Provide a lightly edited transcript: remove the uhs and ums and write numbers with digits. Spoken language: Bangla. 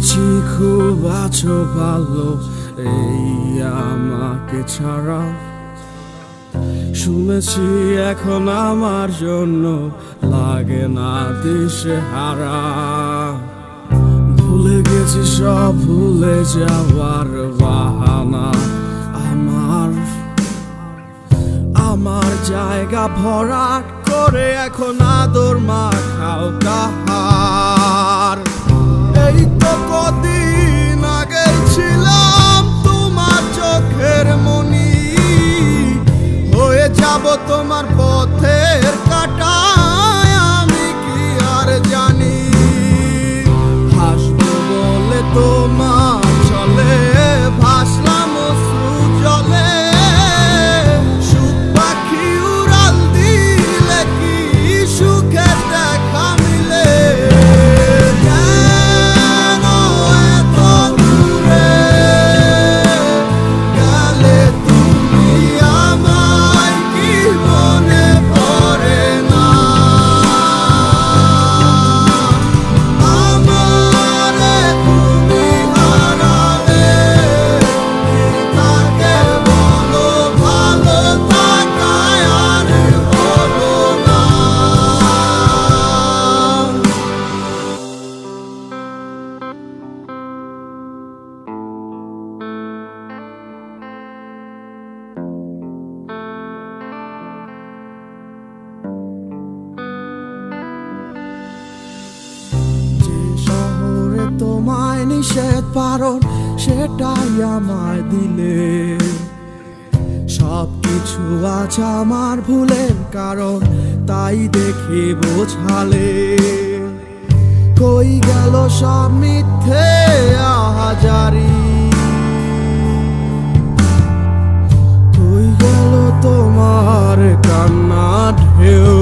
শুনেছি খুব আছো ভালো এই আমাকে ছাড়া, শুনেছি এখন আমার জন্য লাগে না দিশেহারা। ভুলে গেছি সব ভুলে যাওয়ার বাহানা, আমার জায়গা ভরাট করে এখন আদর মাখাও কাহার। এই তো কদিন আগে ছিলাম তোমার চোখের মনি, হয়ে যাব তোমার পথের কাঁটা আমি কি আর জানি। হাসবো বলে তোমার চলে ভাসলাম অশ্রু জলে, সুখ পাখি উড়াল দিলে কি সুখের দেখা মিলে। কেন এত দূরে গেলে তুমি আমায় কি মনে পড়ে না। আমারে তুমি হারালে কি থাকে বলো, ভালো থাকায় আর হলো না। যে শহরে তোমায় নিষেধ পারণ সেটাই আমায় দিলে, সব কিছু আজ আমার ভুলের কারণ তাই দেখে বোঝালে। কই গেল সব মিথ্যে আহাজারি, কই গেল তোমার কান্না ঢেউ।